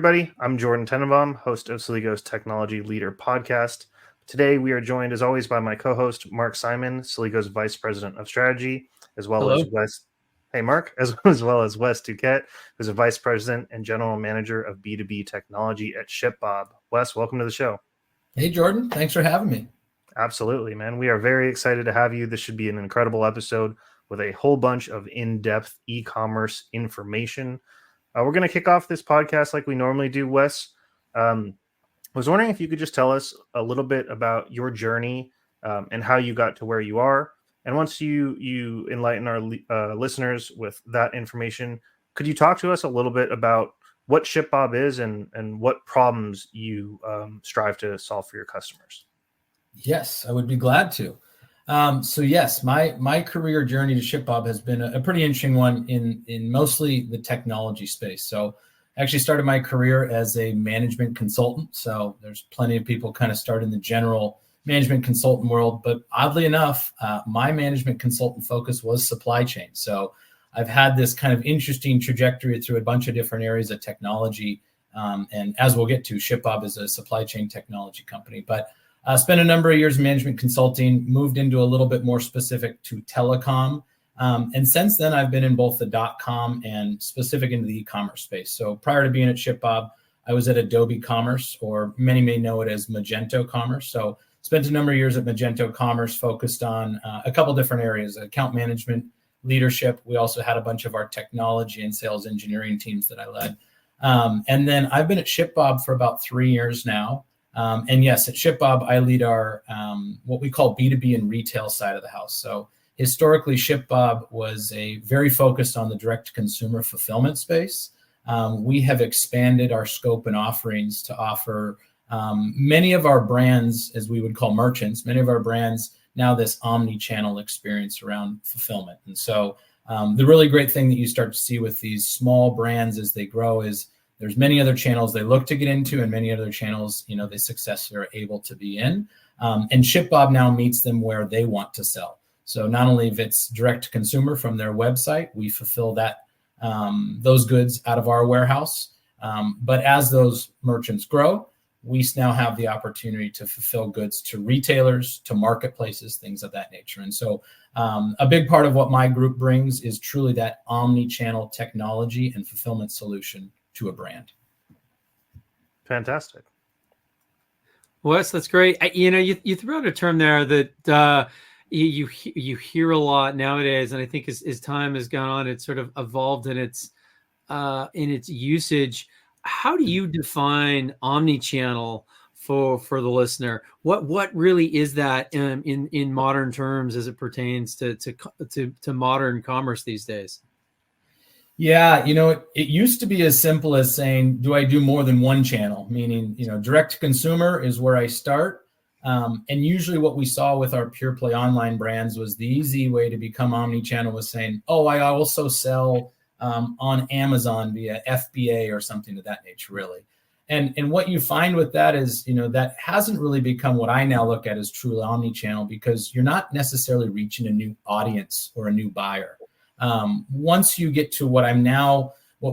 everybody. I'm Jordan Tenenbaum, host of Celigo's Technology Leader podcast. Today, we are joined, as always, by my co-host, Mark Simon, Celigo's Vice President of Strategy, as well Hello. as Wes. Hey, Mark, as well as Wes Duquette, who's a Vice President and General Manager of B2B Technology at ShipBob. Wes, welcome to the show. Hey, Jordan. Thanks for having me. Absolutely, man. We are very excited to have you. This should be an incredible episode with a whole bunch of in-depth e-commerce information. We're going to kick off this podcast like we normally do, Wes. I was wondering if you could just tell us a little bit about your journey and how you got to where you are. And once you enlighten our listeners with that information, could you talk to us a little bit about what ShipBob is and what problems you strive to solve for your customers? Yes, I would be glad to. So yes, my career journey to ShipBob has been a pretty interesting one in mostly the technology space. So I actually started my career as a management consultant. So there's plenty of people kind of start in the general management consultant world, but oddly enough, my management consultant focus was supply chain. So I've had this kind of interesting trajectory through a bunch of different areas of technology. And as we'll get to, ShipBob is a supply chain technology company, but spent a number of years in management consulting, moved into a little bit more specific to telecom. And since then, I've been in both the .com and specific into the e-commerce space. So prior to being at ShipBob, I was at Adobe Commerce, or many may know it as Magento Commerce. So spent a number of years at Magento Commerce, focused on a couple different areas: account management, leadership. We also had a bunch of our technology and sales engineering teams that I led. And then I've been at ShipBob for about 3 years now. And yes, at ShipBob, I lead our what we call B2B and retail side of the house. So historically, ShipBob was very focused on the direct-to-consumer fulfillment space. We have expanded our scope and offerings to offer many of our brands, as we would call merchants, many of our brands now this omnichannel experience around fulfillment. And so the really great thing that you start to see with these small brands as they grow is there's many other channels they look to get into and many other channels, they successfully are able to be in. And ShipBob now meets them where they want to sell. So not only if it's direct to consumer from their website, we fulfill those goods out of our warehouse. But as those merchants grow, we now have the opportunity to fulfill goods to retailers, to marketplaces, things of that nature. And so a big part of what my group brings is truly that omni-channel technology and fulfillment solution to a brand. Fantastic. Wes, that's great. You threw out a term there that you hear a lot nowadays, and I think as time has gone on, it's sort of evolved in its usage. How do you define omnichannel for the listener? What really is that in modern terms as it pertains to modern commerce these days? Yeah, it used to be as simple as saying, do I do more than one channel? Meaning, direct to consumer is where I start. And usually what we saw with our pure play online brands was the easy way to become omnichannel was saying, oh, I also sell on Amazon via FBA or something of that nature, really. And what you find with that is, that hasn't really become what I now look at as truly omnichannel, because you're not necessarily reaching a new audience or a new buyer. Once you get to what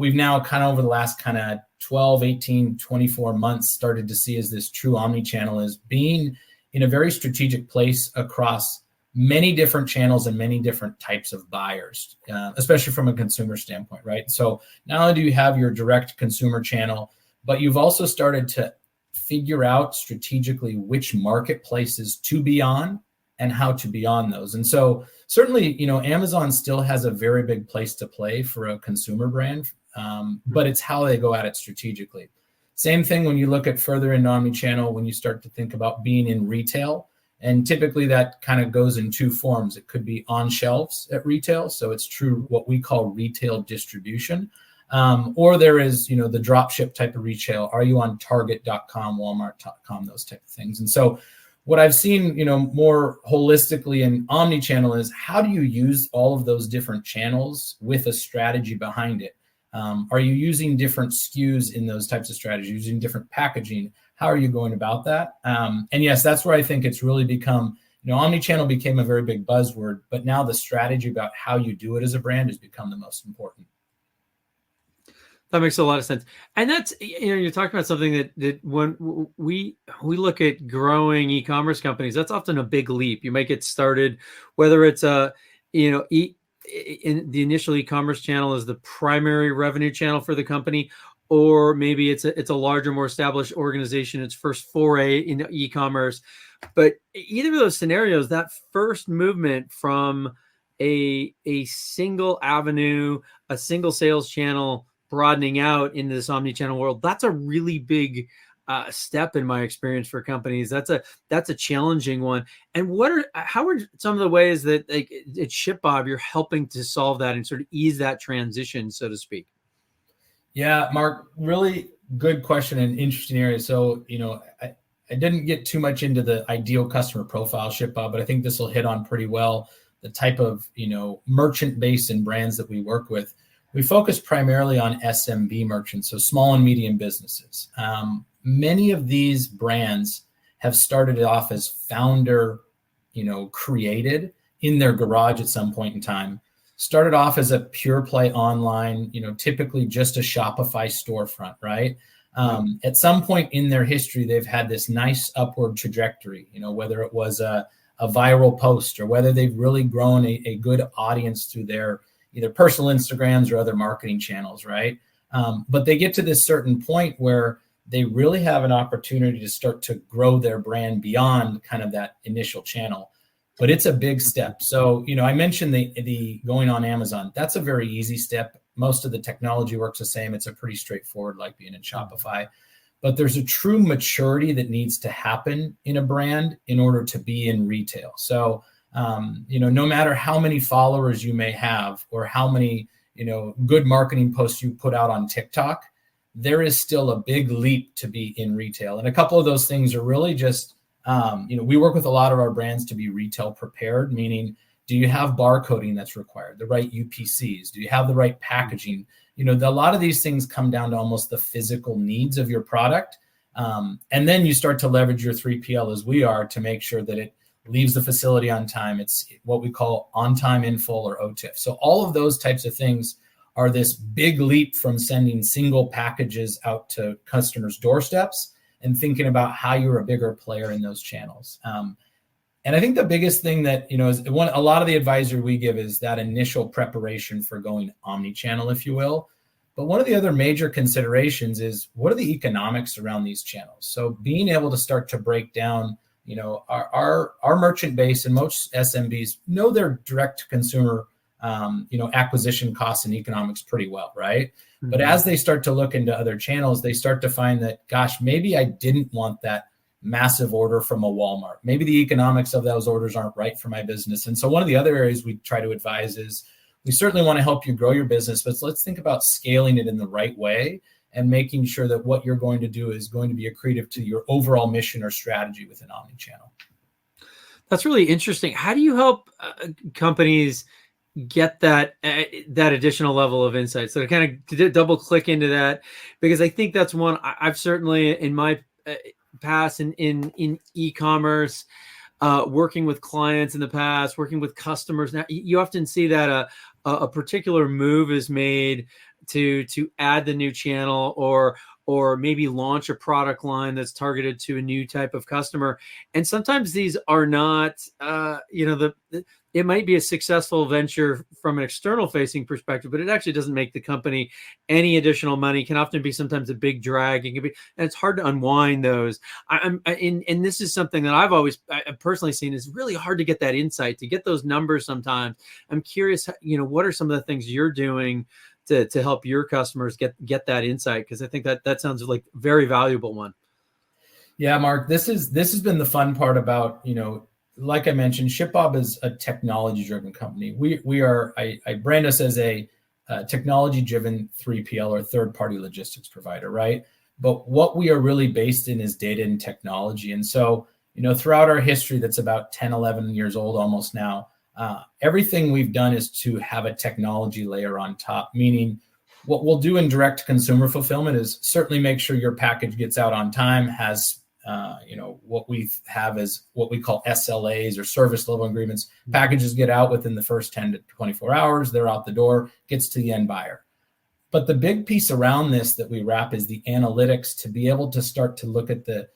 we've now kind of over the last kind of 12, 18, 24 months started to see as this true omnichannel is being in a very strategic place across many different channels and many different types of buyers, especially from a consumer standpoint, right? So not only do you have your direct consumer channel, but you've also started to figure out strategically which marketplaces to be on and how to be on those. And so certainly, Amazon still has a very big place to play for a consumer brand, but it's how they go at it strategically. Same thing when you look at further in omnichannel, when you start to think about being in retail, and typically that kind of goes in two forms. It could be on shelves at retail, so it's true what we call retail distribution, or there is, the drop ship type of retail. Are you on Target.com, Walmart.com, those type of things? And so what I've seen, more holistically in omnichannel is how do you use all of those different channels with a strategy behind it? Are you using different SKUs in those types of strategies, using different packaging? How are you going about that? And yes, that's where I think it's really become, omnichannel became a very big buzzword, but now the strategy about how you do it as a brand has become the most important. That makes a lot of sense. And that's, you're talking about something that when we look at growing e-commerce companies, that's often a big leap. You might get started, whether it's in the initial e-commerce channel is the primary revenue channel for the company, or maybe it's a larger, more established organization, its first foray into e-commerce. But either of those scenarios, that first movement from a single avenue, a single sales channel, broadening out into this omnichannel world, that's a really big step in my experience for companies. That's a challenging one. And how are some of the ways that, like, at ShipBob, you're helping to solve that and sort of ease that transition, so to speak? Yeah, Mark, really good question and interesting area. So, I didn't get too much into the ideal customer profile ShipBob, but I think this will hit on pretty well the type of, merchant base and brands that we work with. We focus primarily on SMB merchants, so small and medium businesses. Many of these brands have started off as founder, created in their garage at some point in time. Started off as a pure play online, typically just a Shopify storefront, right? At some point in their history, they've had this nice upward trajectory, whether it was a viral post or whether they've really grown a good audience through their either personal Instagrams or other marketing channels, right? But they get to this certain point where they really have an opportunity to start to grow their brand beyond kind of that initial channel. But it's a big step. So, I mentioned the going on Amazon. That's a very easy step. Most of the technology works the same. It's a pretty straightforward, like being in Shopify. But there's a true maturity that needs to happen in a brand in order to be in retail. So, no matter how many followers you may have or how many, good marketing posts you put out on TikTok, there is still a big leap to be in retail. And a couple of those things are really just, we work with a lot of our brands to be retail prepared, meaning, do you have barcoding that's required, the right UPCs? Do you have the right packaging? A lot of these things come down to almost the physical needs of your product. And then you start to leverage your 3PL as we are to make sure that it leaves the facility on time. It's what we call on time, in full, or OTIF. So all of those types of things are this big leap from sending single packages out to customers' doorsteps and thinking about how you're a bigger player in those channels. And I think the biggest thing that, is a lot of the advisory we give is that initial preparation for going omni-channel, if you will. But one of the other major considerations is, what are the economics around these channels? So being able to start to break down, our merchant base and most SMBs know their direct consumer, acquisition costs and economics pretty well, right? Mm-hmm. But as they start to look into other channels, they start to find that, gosh, maybe I didn't want that massive order from a Walmart. Maybe the economics of those orders aren't right for my business. And so one of the other areas we try to advise is, we certainly want to help you grow your business, but let's think about scaling it in the right way and making sure that what you're going to do is going to be accretive to your overall mission or strategy within omnichannel. That's really interesting. How do you help companies get that additional level of insight? So to kind of double click into that, because I think that's one I've certainly in my past in e-commerce, working with clients in the past, working with customers. Now you often see that a particular move is made to add the new channel or maybe launch a product line that's targeted to a new type of customer. And sometimes these are not, it might be a successful venture from an external facing perspective, but it actually doesn't make the company any additional money. It can often be sometimes a big drag. It can be, and it's hard to unwind those. And this is something that I've personally seen is really hard to get that insight, to get those numbers sometimes. I'm curious, what are some of the things you're doing to help your customers get that insight? Because I think that sounds like a very valuable one. Yeah, Mark, this has been the fun part about, like I mentioned, ShipBob is a technology-driven company. I brand us as a technology-driven 3PL or third-party logistics provider, right? But what we are really based in is data and technology. And so, throughout our history, that's about 10, 11 years old almost now, everything we've done is to have a technology layer on top, meaning what we'll do in direct consumer fulfillment is certainly make sure your package gets out on time, has what we have is what we call SLAs or service level agreements. Packages get out within the first 10 to 24 hours. They're out the door, gets to the end buyer. But the big piece around this that we wrap is the analytics to be able to start to look at the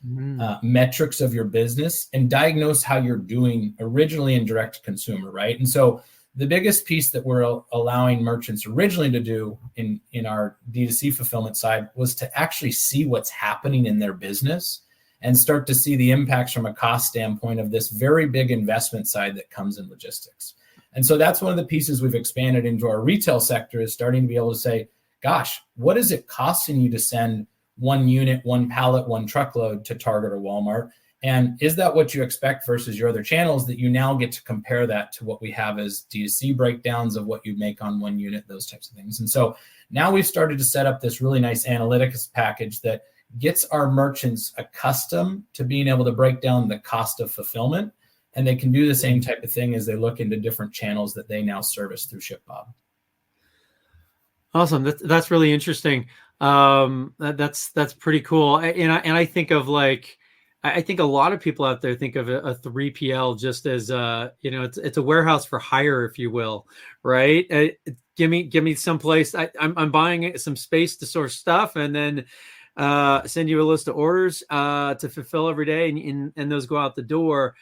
metrics of your business and diagnose how you're doing originally in direct to consumer, right? And so the biggest piece that we're allowing merchants originally to do in our D2C fulfillment side was to actually see what's happening in their business and start to see the impacts from a cost standpoint of this very big investment side that comes in logistics. And so that's one of the pieces we've expanded into our retail sector, is starting to be able to say, gosh, what is it costing you to send one unit, one pallet, one truckload to Target or Walmart? And is that what you expect versus your other channels, that you now get to compare that to what we have as D2C breakdowns of what you make on one unit, those types of things. And so now we've started to set up this really nice analytics package that gets our merchants accustomed to being able to break down the cost of fulfillment. And they can do the same type of thing as they look into different channels that they now service through ShipBob. Awesome. That's really interesting. That's pretty cool. And I think of like, I think a lot of people out there think of a 3PL just as it's a warehouse for hire, if you will, right? Give me some place. I'm buying some space to store stuff, and then send you a list of orders to fulfill every day, and those go out the door.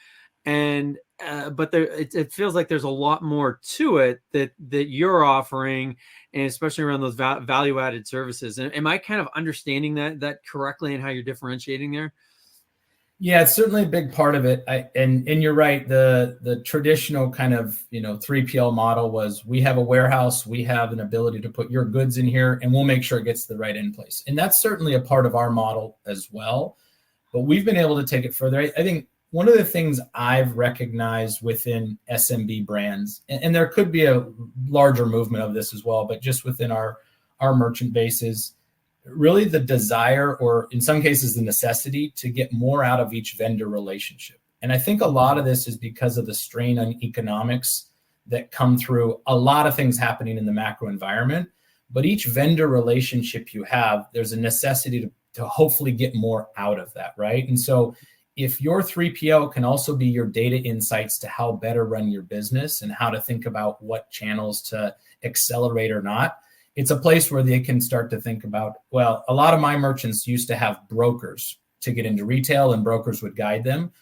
And but it feels like there's a lot more to it that you're offering, and especially around those value added services. And am I kind of understanding that correctly, and how you're differentiating there? Yeah, it's certainly a big part of it. And you're right. The traditional kind of 3PL model was, we have a warehouse, we have an ability to put your goods in here, and we'll make sure it gets to the right end place. And that's certainly a part of our model as well. But we've been able to take it further. I think one of the things I've recognized within SMB brands, and there could be a larger movement of this as well, but just within our merchant bases, really the desire, or in some cases the necessity, to get more out of each vendor relationship. And I think a lot of this is because of the strain on economics that come through a lot of things happening in the macro environment. But each vendor relationship you have, there's a necessity to hopefully get more out of that, right? And so if your 3PL can also be your data insights to how better run your business and how to think about what channels to accelerate or not, it's a place where they can start to think about, well, a lot of my merchants used to have brokers to get into retail, and brokers would guide them.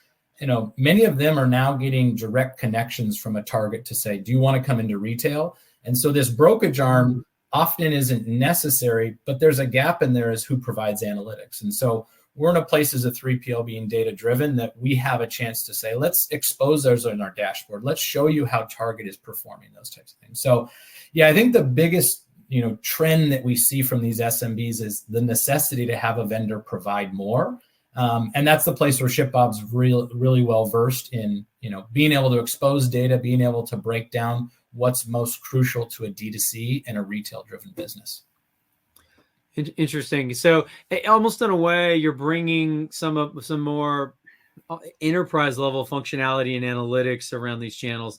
Many of them are now getting direct connections from a Target to say, do you want to come into retail? And so this brokerage arm often isn't necessary, but there's a gap in there as who provides analytics. And so we're in a place as a 3PL being data driven that we have a chance to say, let's expose those on our dashboard. Let's show you how Target is performing, those types of things. So yeah, I think the biggest trend that we see from these SMBs is the necessity to have a vendor provide more. And that's the place where ShipBob's really well versed in, being able to expose data, being able to break down what's most crucial to a D2C and a retail driven business. Interesting. So almost in a way, you're bringing some more enterprise level functionality and analytics around these channels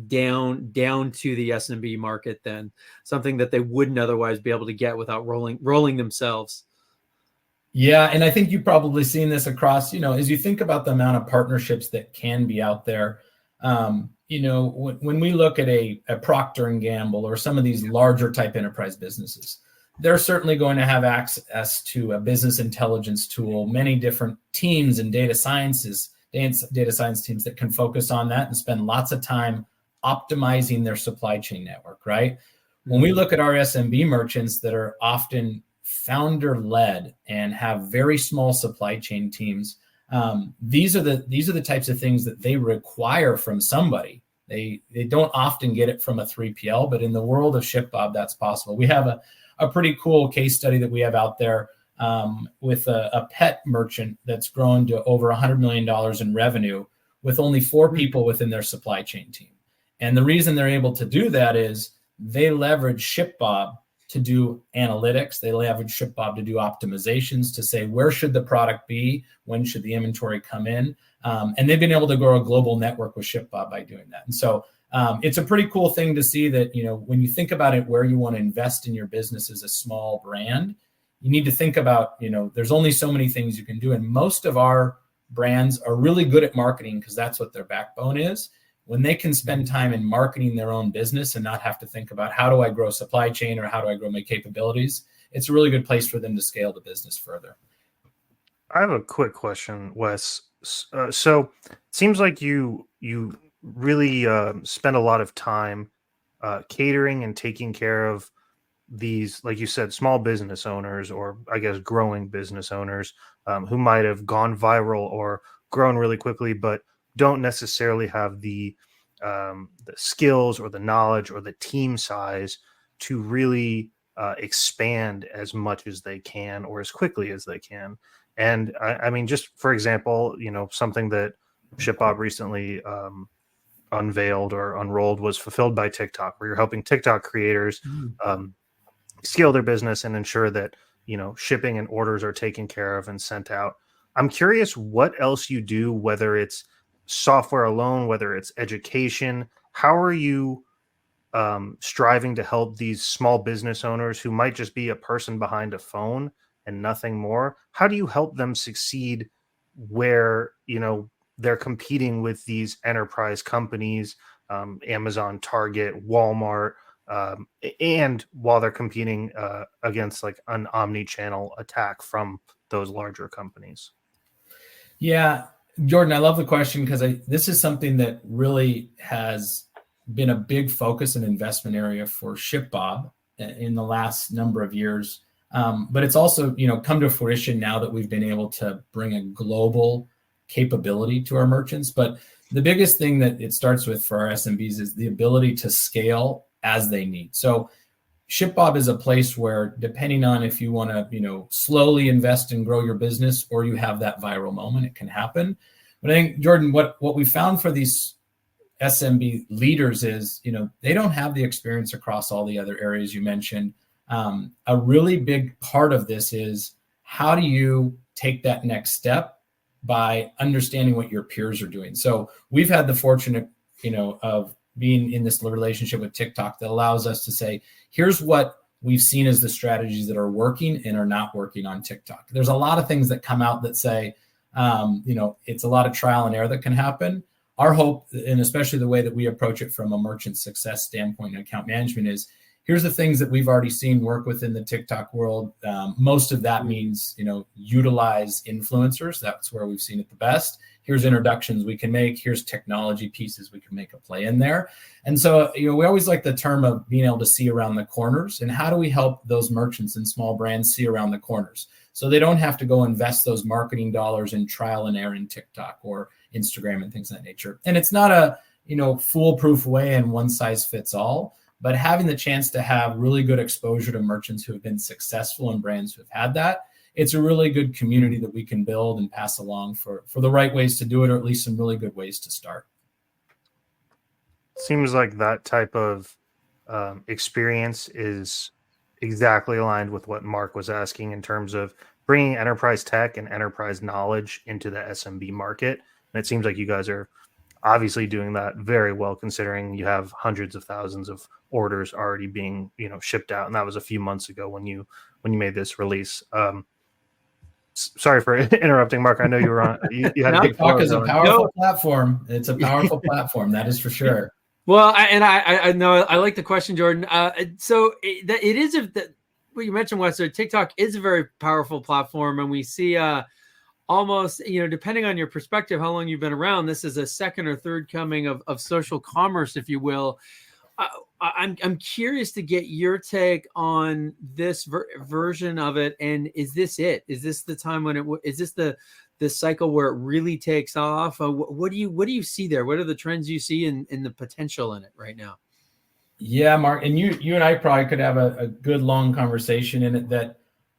down to the SMB market, then something that they wouldn't otherwise be able to get without rolling themselves. Yeah. And I think you've probably seen this across, as you think about the amount of partnerships that can be out there, when we look at a Procter and Gamble or some of these larger type enterprise businesses, they're certainly going to have access to a business intelligence tool, many different teams and data science teams that can focus on that and spend lots of time optimizing their supply chain network, right? When we look at our SMB merchants that are often founder-led and have very small supply chain teams, these are the types of things that they require from somebody. They don't often get it from a 3PL, but in the world of ShipBob, that's possible. We have a pretty cool case study that we have out there with a pet merchant that's grown to over $100 million in revenue with only 4 people within their supply chain team. And the reason they're able to do that is they leverage ShipBob to do analytics. They leverage ShipBob to do optimizations to say, where should the product be? When should the inventory come in? And they've been able to grow a global network with ShipBob by doing that. And so it's a pretty cool thing to see that, when you think about it, where you want to invest in your business as a small brand, you need to think about, there's only so many things you can do. And most of our brands are really good at marketing because that's what their backbone is. when they can spend time in marketing their own business and not have to think about how do I grow supply chain or how do I grow my capabilities, it's a really good place for them to scale the business further. I have a quick question, Wes. So it seems like you really spend a lot of time catering and taking care of these, like you said, small business owners, or I guess growing business owners, who might have gone viral or grown really quickly, but don't necessarily have the skills or the knowledge or the team size to really expand as much as they can or as quickly as they can. And I mean, just for example, something that ShipBob recently unveiled or unrolled was Fulfilled by TikTok, where you're helping TikTok creators scale their business and ensure that shipping and orders are taken care of and sent out. I'm curious what else you do, whether it's software alone, whether it's education. How are you striving to help these small business owners who might just be a person behind a phone and nothing more? How do you help them succeed where they're competing with these enterprise companies, Amazon, Target, Walmart, and while they're competing against like an omni-channel attack from those larger companies? Yeah, Jordan, I love the question because this is something that really has been a big focus and investment area for ShipBob in the last number of years. But it's also, come to fruition now that we've been able to bring a global capability to our merchants. But the biggest thing that it starts with for our SMBs is the ability to scale as they need. So ShipBob is a place where, depending on if you want to, slowly invest and grow your business, or you have that viral moment, it can happen. But I think, Jordan, what we found for these SMB leaders is, they don't have the experience across all the other areas you mentioned. A really big part of this is, how do you take that next step by understanding what your peers are doing? So we've had the fortune of being in this relationship with TikTok that allows us to say, here's what we've seen as the strategies that are working and are not working on TikTok. There's a lot of things that come out that say, it's a lot of trial and error that can happen. Our hope, and especially the way that we approach it from a merchant success standpoint and account management, is here's the things that we've already seen work within the TikTok world. Most of that means, utilize influencers. That's where we've seen it the best. Here's introductions we can make. Here's technology pieces we can make a play in there. And so, we always like the term of being able to see around the corners. And how do we help those merchants and small brands see around the corners so they don't have to go invest those marketing dollars in trial and error in TikTok or Instagram and things of that nature? And it's not a, foolproof way and one size fits all, but having the chance to have really good exposure to merchants who have been successful and brands who have had that, it's a really good community that we can build and pass along for the right ways to do it, or at least some really good ways to start. Seems like that type of experience is exactly aligned with what Mark was asking in terms of bringing enterprise tech and enterprise knowledge into the SMB market. And it seems like you guys are obviously doing that very well, considering you have hundreds of thousands of orders already being, shipped out. And that was a few months ago when you made this release. Sorry for interrupting, Mark. I know you were on. You had a big TikTok is a powerful platform. It's a powerful platform, that is for sure. Well, I know I like the question, Jordan. So it is what you mentioned, Wes. TikTok is a very powerful platform, and we see almost, depending on your perspective, how long you've been around, this is a second or third coming of social commerce, if you will. I'm curious to get your take on this version of it. And is this it? Is this the time when is this the cycle where it really takes off? What do you see there? What are the trends you see in the potential in it right now? Yeah, Mark, and you and I probably could have a good long conversation in it. That,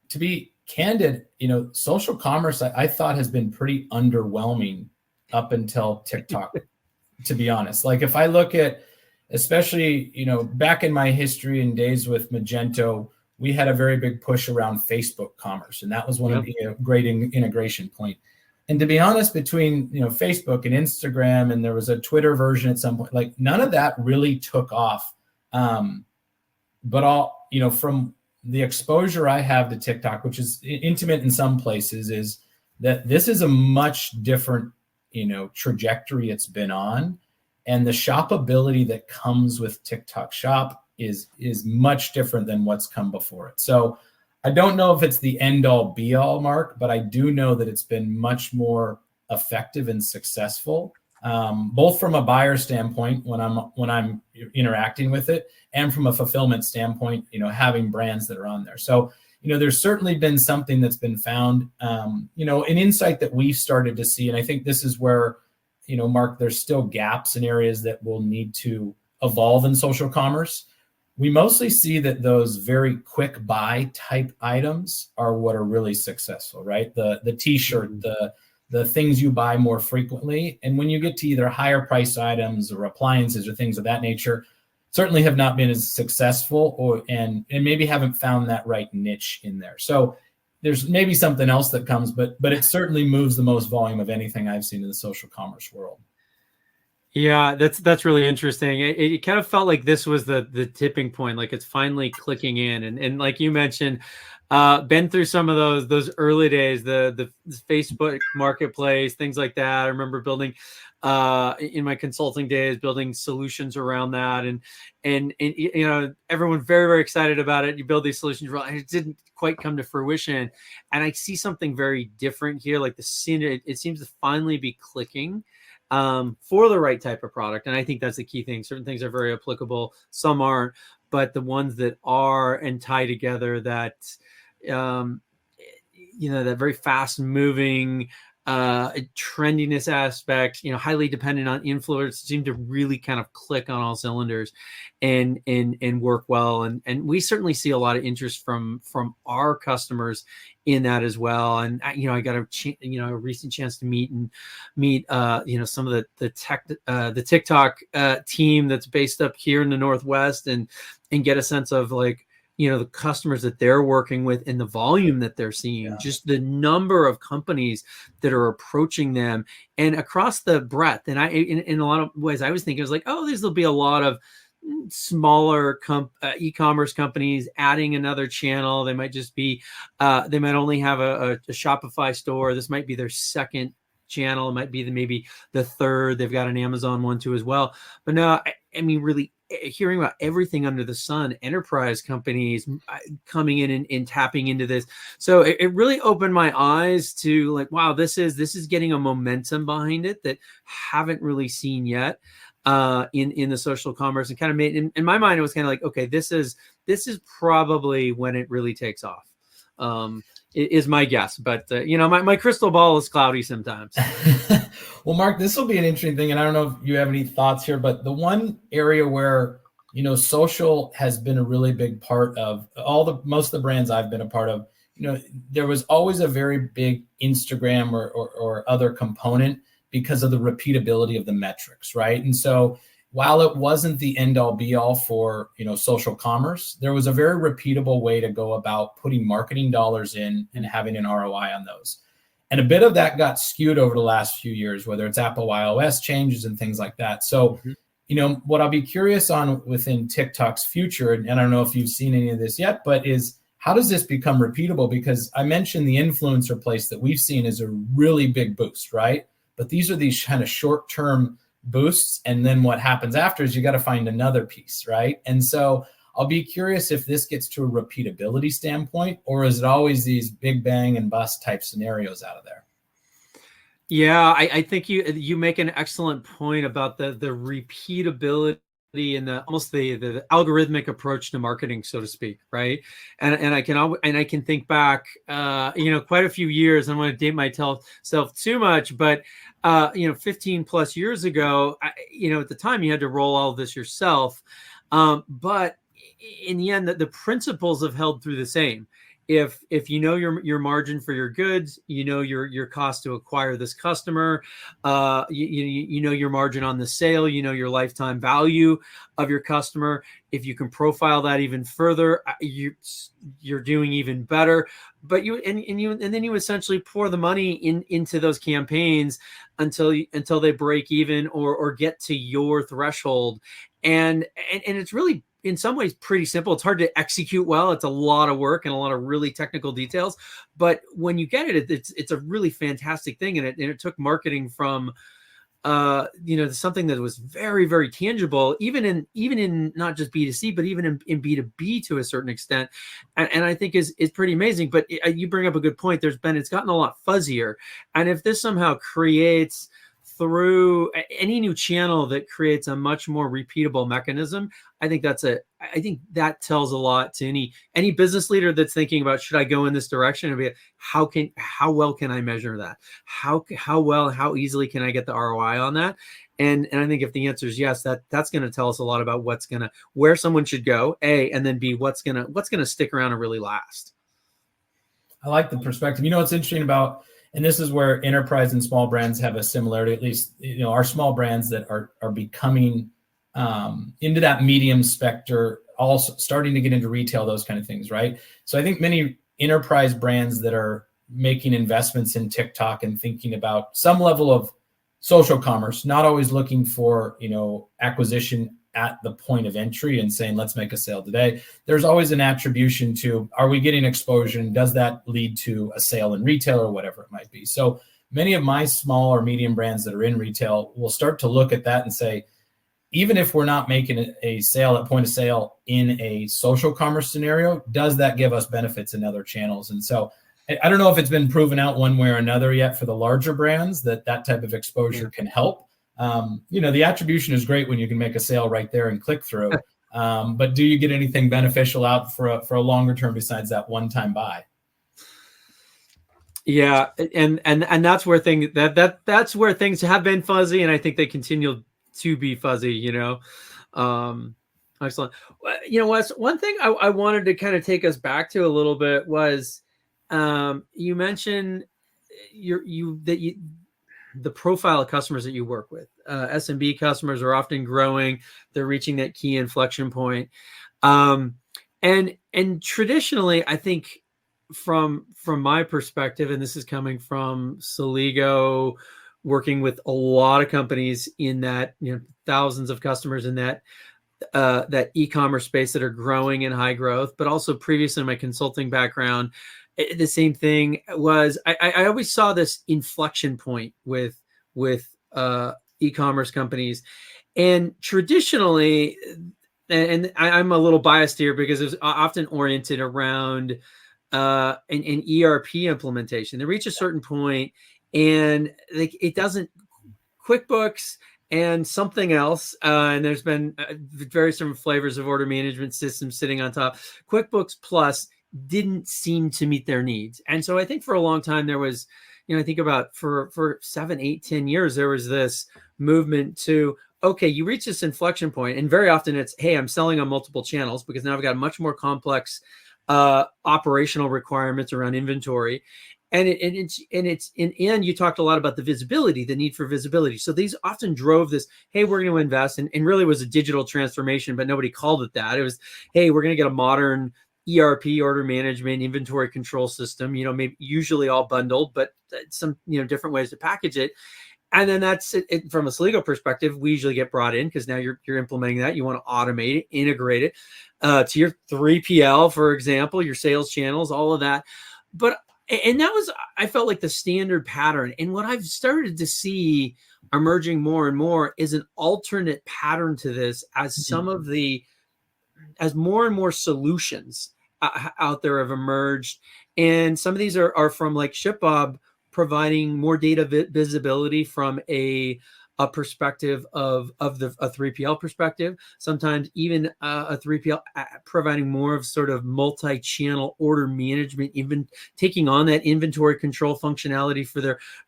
to be candid, social commerce I thought has been pretty underwhelming up until TikTok, to be honest. Like, if I look at, especially, back in my history and days with Magento, we had a very big push around Facebook commerce, and that was one of the great integration point. And to be honest, between Facebook and Instagram, and there was a Twitter version at some point, like, none of that really took off. But all, from the exposure I have to TikTok, which is intimate in some places, is that this is a much different, trajectory it's been on. And the shoppability that comes with TikTok Shop is much different than what's come before it. So I don't know if it's the end all be all, Mark, but I do know that it's been much more effective and successful, both from a buyer standpoint when I'm interacting with it, and from a fulfillment standpoint, having brands that are on there. So, there's certainly been something that's been found, an insight that we've started to see. And I think this is where, Mark, there's still gaps in areas that will need to evolve in social commerce. We mostly see that those very quick buy type items are what are really successful, right? The t-shirt, the things you buy more frequently. And when you get to either higher price items or appliances or things of that nature, certainly have not been as successful and maybe haven't found that right niche in there. So there's maybe something else that comes, but it certainly moves the most volume of anything I've seen in the social commerce world. Yeah, that's really interesting. It kind of felt like this was the tipping point, like it's finally clicking in. And like you mentioned, been through some of those early days, the Facebook marketplace, things like that. I remember building in my consulting days, building solutions around that, and everyone very, very excited about it. You build these solutions, and it didn't quite come to fruition. And I see something very different here. Like it seems to finally be clicking for the right type of product. And I think that's the key thing. Certain things are very applicable, some aren't, but the ones that are and tie together that, that very fast moving, trendiness aspect, highly dependent on influencers, seem to really kind of click on all cylinders and work well. And we certainly see a lot of interest from our customers in that as well. And I got a recent chance to meet some of the TikTok team that's based up here in the Northwest and get a sense of like, the customers that they're working with and the volume that they're seeing, just the number of companies that are approaching them and across the breadth. And in a lot of ways, I was thinking, I was like, oh, there'll be a lot of smaller e-commerce companies adding another channel. They might just be, they might only have a Shopify store. This might be their second channel. It might be maybe the third. They've got an Amazon one too as well. But no, I mean, really hearing about everything under the sun, enterprise companies coming in and tapping into this. So it really opened my eyes to like, wow, this is getting a momentum behind it that haven't really seen yet in the social commerce, and kind of made in my mind, it was kind of like, okay, this is probably when it really takes off. Is my guess, but my crystal ball is cloudy sometimes. Well, Mark, this will be an interesting thing, and I don't know if you have any thoughts here, but the one area where social has been a really big part of most of the brands I've been a part of. There was always a very big Instagram or other component because of the repeatability of the metrics, right? And so while it wasn't the end all be all for social commerce, there was a very repeatable way to go about putting marketing dollars in and having an ROI on those. And a bit of that got skewed over the last few years, whether it's Apple iOS changes and things like that. So, what I'll be curious on within TikTok's future, and I don't know if you've seen any of this yet, but is how does this become repeatable? Because I mentioned the influencer place that we've seen is a really big boost, right? But these are these kind of short-term boosts. And then what happens after is you got to find another piece, right? And so I'll be curious if this gets to a repeatability standpoint, or is it always these big bang and bust type scenarios out of there? Yeah, I think you make an excellent point about the repeatability and almost the algorithmic approach to marketing, so to speak, right? And I can think back, quite a few years. I don't want to date myself too much, but 15 plus years ago, at the time you had to roll all of this yourself, but in the end, the principles have held through the same. If your margin for your goods, your cost to acquire this customer, your margin on the sale, your lifetime value of your customer. If you can profile that even further, you're doing even better. But then you essentially pour the money into those campaigns until they break even or get to your threshold, and it's really, in some ways, pretty simple. It's hard to execute well. It's a lot of work and a lot of really technical details. But when you get it, it's a really fantastic thing. And it took marketing from something that was very, very tangible, even in not just B2C, but even in B2B to a certain extent. And I think is pretty amazing. But you bring up a good point. It's gotten a lot fuzzier. And if this somehow creates through any new channel that creates a much more repeatable mechanism, I think that tells a lot to any business leader that's thinking about, should I go in this direction? And how well can I measure that? How easily can I get the ROI on that? And I think if the answer is yes, that's going to tell us a lot about where someone should go, A, and then B, what's going to stick around and really last. I like the perspective. What's interesting about, and this is where enterprise and small brands have a similarity, at least, our small brands that are becoming into that medium specter, also starting to get into retail, those kind of things, right? So I think many enterprise brands that are making investments in TikTok and thinking about some level of social commerce, not always looking for, acquisition at the point of entry and saying, let's make a sale today. There's always an attribution to, are we getting exposure? And does that lead to a sale in retail or whatever it might be? So many of my small or medium brands that are in retail will start to look at that and say, even if we're not making a sale at point of sale in a social commerce scenario, does that give us benefits in other channels? And so I don't know if it's been proven out one way or another yet for the larger brands that type of exposure can help. The attribution is great when you can make a sale right there and click through. But do you get anything beneficial out for a longer term besides that one-time buy? Yeah, and that's where that's where things have been fuzzy, and I think they continue to be fuzzy. Excellent. Wes, one thing I wanted to kind of take us back to a little bit was you mentioned the profile of customers that you work with. SMB customers are often growing. They're reaching that key inflection point. And traditionally, I think from my perspective, and this is coming from Celigo, working with a lot of companies in that, thousands of customers in that e-commerce space that are growing and high growth, but also previous in my consulting background, the same thing was I always saw this inflection point with e-commerce companies, and traditionally, and I'm a little biased here because it was often oriented around an ERP implementation. They reach a certain point, and it doesn't QuickBooks and something else, and there's been various different flavors of order management systems sitting on top. QuickBooks Plus didn't seem to meet their needs. And so I think for a long time there was, I think about for 7, 8, 10 years, there was this movement to, okay, you reach this inflection point, and very often it's, hey, I'm selling on multiple channels because now I've got much more complex operational requirements around inventory. And you talked a lot about the visibility, the need for visibility. So these often drove this, hey, we're going to invest, and really was a digital transformation, but nobody called it that. It was, hey, we're going to get a modern ERP, order management, inventory control system, maybe usually all bundled, but some, different ways to package it. And then that's it. From a Celigo perspective, we usually get brought in because now you're implementing that. You want to automate it, integrate it to your 3PL, for example, your sales channels, all of that. And that was, I felt like the standard pattern. And what I've started to see emerging more and more is an alternate pattern to this as as more and more solutions out there have emerged. And some of these are from like ShipBob providing more data visibility from a perspective of a 3PL perspective. Sometimes even a 3PL providing more of sort of multi-channel order management, even taking on that inventory control functionality for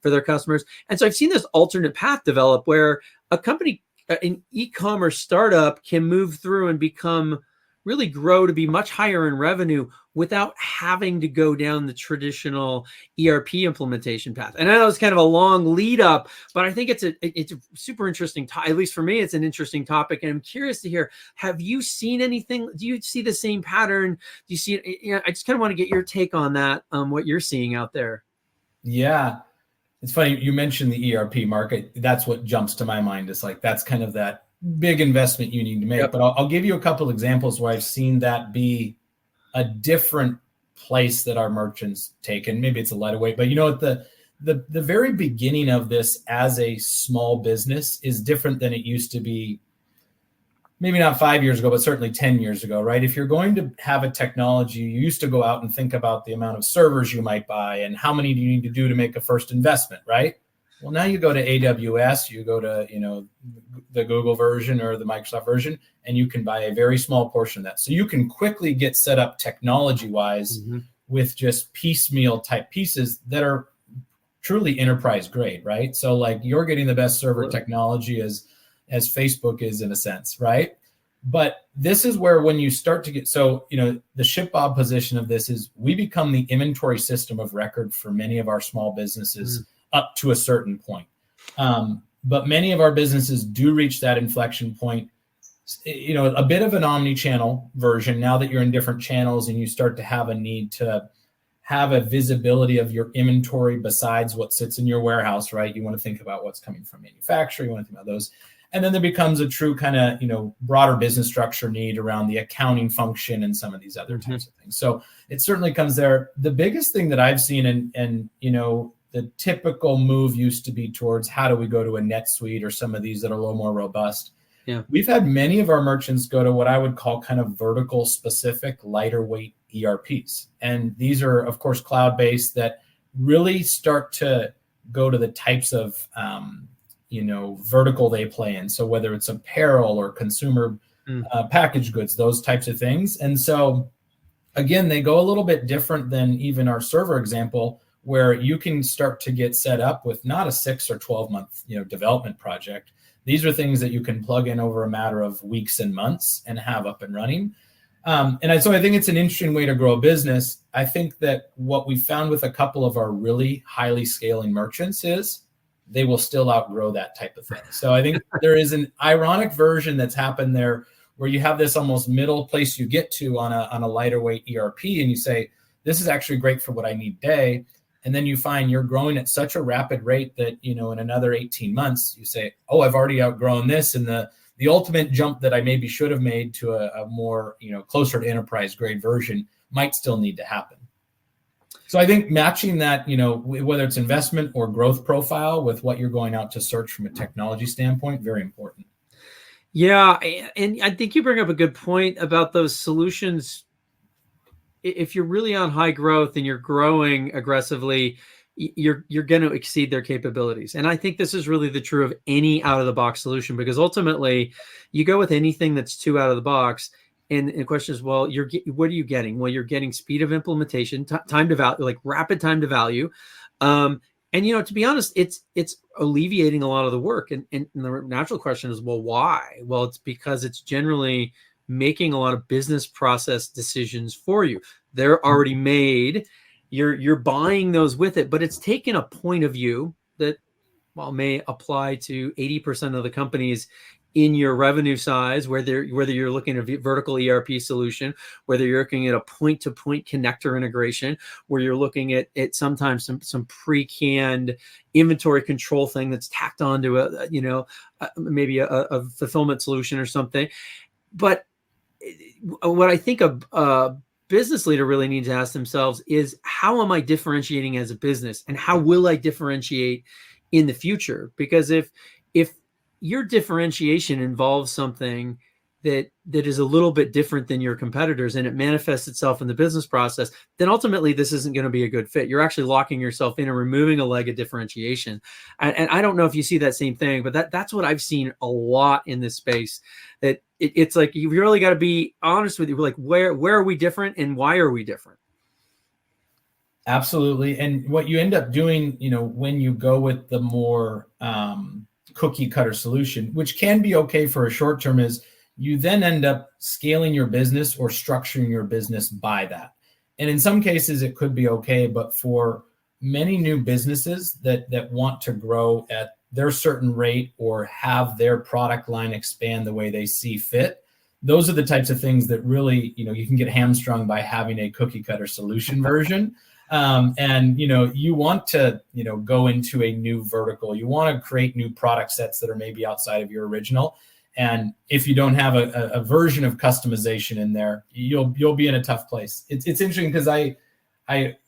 their customers. And so I've seen this alternate path develop where a company, an e-commerce startup, can move through and really grow to be much higher in revenue without having to go down the traditional ERP implementation path. And I know it's kind of a long lead up, but I think it's a super interesting, at least for me, it's an interesting topic. And I'm curious to hear, have you seen anything? Do you see the same pattern? Do you see it? I just kind of want to get your take on that, what you're seeing out there. Yeah. It's funny. You mentioned the ERP market. That's what jumps to my mind. It's like, that's kind of that big investment you need to make. Yep. But I'll give you a couple examples where I've seen that be a different place that our merchants take. And maybe it's a lighter weight, but the the very beginning of this as a small business is different than it used to be, maybe not 5 years ago, but certainly 10 years ago, right? If you're going to have a technology, you used to go out and think about the amount of servers you might buy and how many do you need to do to make a first investment, right? Well, now you go to AWS, you go to, the Google version or the Microsoft version, and you can buy a very small portion of that. So you can quickly get set up technology-wise with just piecemeal type pieces that are truly enterprise grade, right? So like you're getting the best server technology as Facebook is in a sense, right? But this is where when you start to get, the ShipBob position of this is we become the inventory system of record for many of our small businesses up to a certain point. But many of our businesses do reach that inflection point, a bit of an omnichannel version now that you're in different channels and you start to have a need to have a visibility of your inventory besides what sits in your warehouse, right? You want to think about what's coming from manufacturing, you want to think about those. And then there becomes a true kind of, broader business structure need around the accounting function and some of these other types of things. So it certainly comes there. The biggest thing that I've seen and the typical move used to be towards how do we go to a NetSuite or some of these that are a little more robust. Yeah. We've had many of our merchants go to what I would call kind of vertical specific, lighter weight ERPs. And these are, of course, cloud-based that really start to go to the types of, vertical they play in. So whether it's apparel or consumer packaged goods, those types of things. And so, again, they go a little bit different than even our server example, where you can start to get set up with not a 6 or 12 month, development project. These are things that you can plug in over a matter of weeks and months and have up and running. So I think it's an interesting way to grow a business. I think that what we found with a couple of our really highly scaling merchants is they will still outgrow that type of thing. So I think there is an ironic version that's happened there where you have this almost middle place you get to on a lighter weight ERP and you say, this is actually great for what I need today. And then you find you're growing at such a rapid rate that, in another 18 months, you say, oh, I've already outgrown this. And the ultimate jump that I maybe should have made to a more, closer to enterprise grade version might still need to happen. So I think matching that, whether it's investment or growth profile with what you're going out to search from a technology standpoint, very important. Yeah. And I think you bring up a good point about those solutions. If you're really on high growth and you're growing aggressively, you're going to exceed their capabilities. And I think this is really the true of any out of the box solution, because ultimately you go with anything that's too out of the box. And the question is, well, what are you getting? Well, you're getting speed of implementation, time to value, like rapid time to value. And, to be honest, it's alleviating a lot of the work. And the natural question is, well, why? Well, it's because it's generally making a lot of business process decisions for you. They're already made. You're buying those with it, but it's taken a point of view that, may apply to 80% of the companies in your revenue size, whether you're looking at a vertical ERP solution, whether you're looking at a point-to-point connector integration, where you're looking at sometimes some pre-canned inventory control thing that's tacked onto maybe a fulfillment solution or something. But what I think a business leader really needs to ask themselves is, how am I differentiating as a business, and how will I differentiate in the future? Because if your differentiation involves something that is a little bit different than your competitors, and it manifests itself in the business process, then ultimately this isn't going to be a good fit. You're actually locking yourself in and removing a leg of differentiation. And I don't know if you see that same thing, but that's what I've seen a lot in this space. That it's like, you really got to be honest with you, like where are we different and why are we different? Absolutely. And what you end up doing, when you go with the more cookie cutter solution, which can be okay for a short term, is you then end up scaling your business or structuring your business by that. And in some cases it could be okay, but for many new businesses that want to grow at their certain rate or have their product line expand the way they see fit, those are the types of things that really, you can get hamstrung by having a cookie cutter solution version. And you want to, go into a new vertical. You want to create new product sets that are maybe outside of your original. And if you don't have a version of customization in there, you'll be in a tough place. It's interesting because I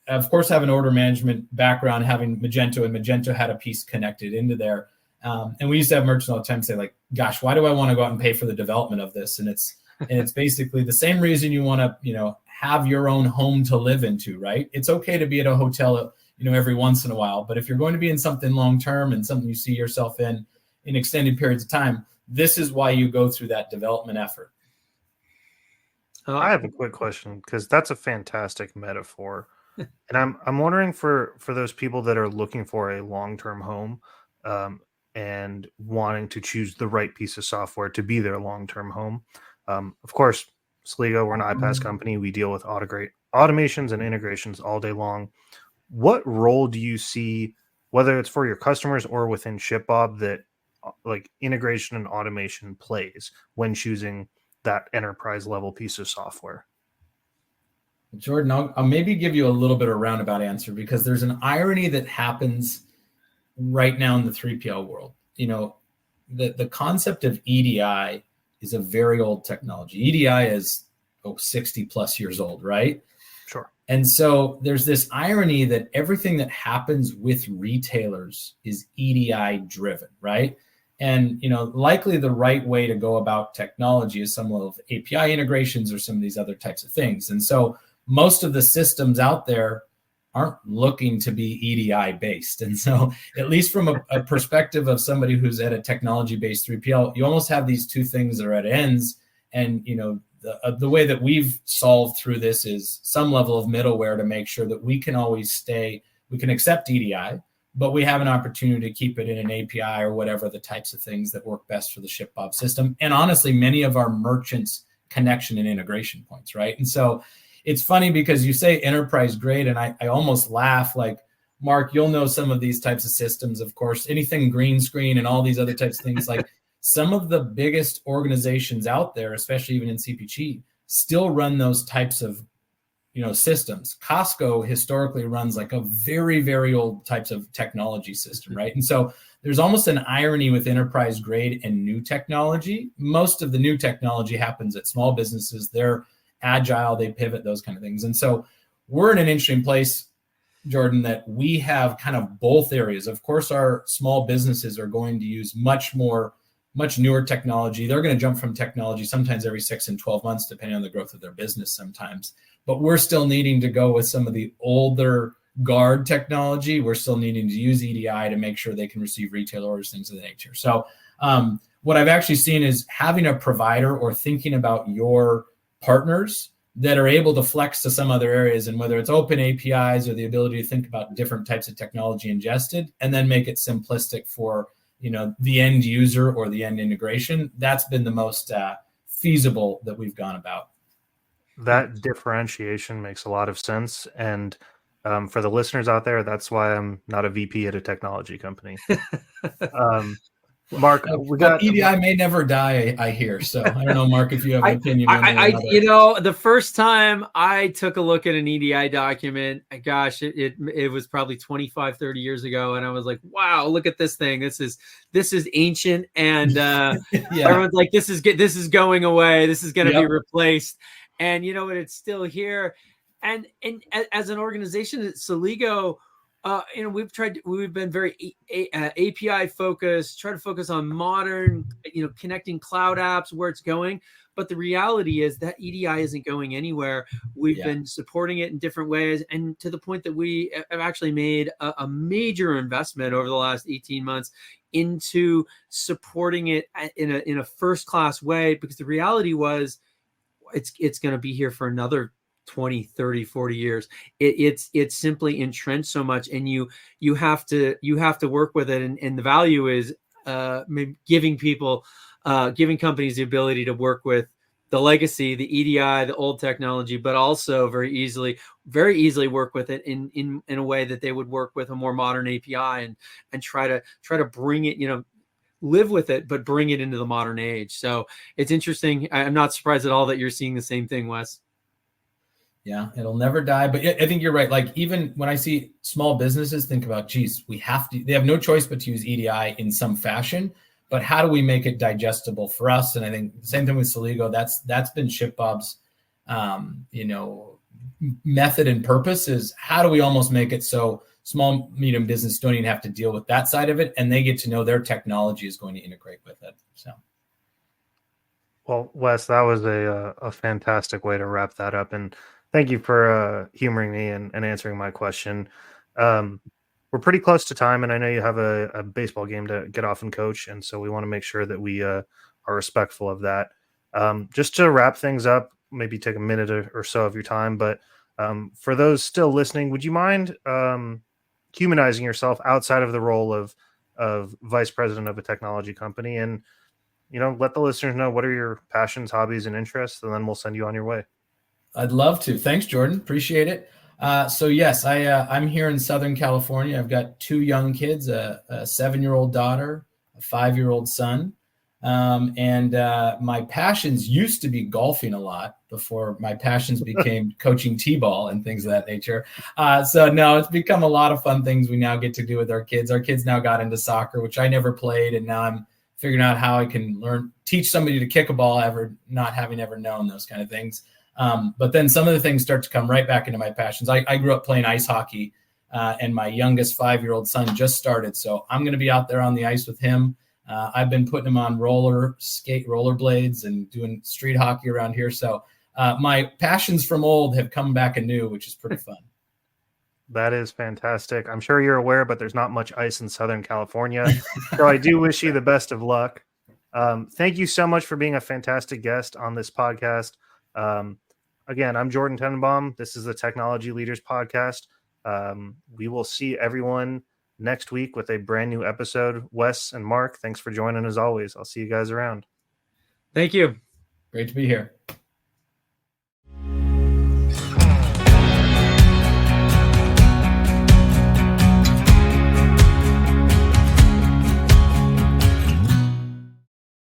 of course, have an order management background, having Magento, and Magento had a piece connected into there. And we used to have merchants all the time say, like, gosh, why do I want to go out and pay for the development of this? And it's basically the same reason you want to, have your own home to live into, right? It's okay to be at a hotel, every once in a while, but if you're going to be in something long-term and something you see yourself in extended periods of time, this is why you go through that development effort. I have a quick question, because that's a fantastic metaphor. And I'm wondering for those people that are looking for a long-term home, and wanting to choose the right piece of software to be their long-term home. Of course, Celigo, we're an iPaaS company. We deal with automations and integrations all day long. What role do you see, whether it's for your customers or within ShipBob, that like integration and automation plays when choosing that enterprise level piece of software? Jordan, I'll maybe give you a little bit of a roundabout answer, because there's an irony that happens right now in the 3PL world. The concept of EDI is a very old technology. EDI is 60 plus years old, right? Sure. And so there's this irony that everything that happens with retailers is EDI driven, right? And likely the right way to go about technology is some level of API integrations or some of these other types of things. And so most of the systems out there aren't looking to be EDI based. And so at least from a perspective of somebody who's at a technology based 3PL, you almost have these two things that are at ends. And the way that we've solved through this is some level of middleware to make sure that we can always we can accept EDI, but we have an opportunity to keep it in an API or whatever the types of things that work best for the ShipBob system. And honestly, many of our merchants connection and integration points, right? And so it's funny because you say enterprise grade, and I almost laugh, like, Mark, you'll know some of these types of systems, of course, anything green screen and all these other types of things. Like some of the biggest organizations out there, especially even in CPG, still run those types of systems. Costco historically runs like a very, very old types of technology system, right? And so there's almost an irony with enterprise grade and new technology. Most of the new technology happens at small businesses. They're agile, they pivot, those kind of things. And so we're in an interesting place, Jordan, that we have kind of both areas. Of course, our small businesses are going to use much newer technology. They're going to jump from technology sometimes every 6 and 12 months, depending on the growth of their business sometimes. But we're still needing to go with some of the older guard technology. We're still needing to use EDI to make sure they can receive retail orders, things of that nature. So what I've actually seen is having a provider or thinking about your partners that are able to flex to some other areas, and whether it's open APIs or the ability to think about different types of technology ingested and then make it simplistic for the end user or the end integration. That's been the most feasible that we've gone about. That differentiation makes a lot of sense. And for the listeners out there, that's why I'm not a VP at a technology company. Mark, we got EDI may never die, I hear. So I don't know, Mark, if you have an opinion. The first time I took a look at an EDI document, gosh, it was probably 25, 30 years ago. And I was like, wow, look at this thing. This is ancient. And everyone's like, this is going away. This is going to be replaced. And you know what? It's still here. And as an organization at Celigo, we've been very API focused, try to focus on modern, connecting cloud apps where it's going. But the reality is that EDI isn't going anywhere. We've been supporting it in different ways. And to the point that we have actually made a major investment over the last 18 months into supporting it in a first-class way, because the reality was it's going to be here for another 20, 30, 40 years. It's simply entrenched so much, and you have to work with it. And the value is giving companies the ability to work with the legacy, the EDI, the old technology, but also very easily work with it in a way that they would work with a more modern API and try to bring it, live with it, but bring it into the modern age. So it's interesting. I'm not surprised at all that you're seeing the same thing, Wes. Yeah, it'll never die. But I think you're right. Like, even when I see small businesses think about, they have no choice but to use EDI in some fashion, but how do we make it digestible for us? And I think the same thing with Celigo, that's been ShipBob's, method and purpose is how do we almost make it so small, medium business don't even have to deal with that side of it, and they get to know their technology is going to integrate with it. So. Well, Wes, that was a fantastic way to wrap that up. And thank you for humoring me and answering my question. We're pretty close to time, and I know you have a baseball game to get off and coach. And so we want to make sure that we are respectful of that. Just to wrap things up, maybe take a minute or so of your time. But for those still listening, would you mind humanizing yourself outside of the role of vice president of a technology company, and let the listeners know what are your passions, hobbies, and interests, and then we'll send you on your way. I'd love to. Thanks, Jordan. Appreciate it. So yes, I'm here in Southern California. I've got 2 young kids, a 7-year-old daughter, a 5-year-old son. And my passions used to be golfing a lot before my passions became coaching t-ball and things of that nature. So no, it's become a lot of fun things we now get to do with our kids. Our kids now got into soccer, which I never played. And now I'm figuring out how I can teach somebody to kick a ball, not having ever known those kind of things. But then some of the things start to come right back into my passions. I grew up playing ice hockey, and my youngest 5-year-old son just started. So I'm going to be out there on the ice with him. I've been putting him on rollerblades and doing street hockey around here. So my passions from old have come back anew, which is pretty fun. That is fantastic. I'm sure you're aware, but there's not much ice in Southern California. So I do wish you the best of luck. Thank you so much for being a fantastic guest on this podcast. Again, I'm Jordan Tenenbaum. This is the Technology Leaders Podcast. We will see everyone next week with a brand new episode. Wes and Mark, thanks for joining as always. I'll see you guys around. Thank you. Great to be here.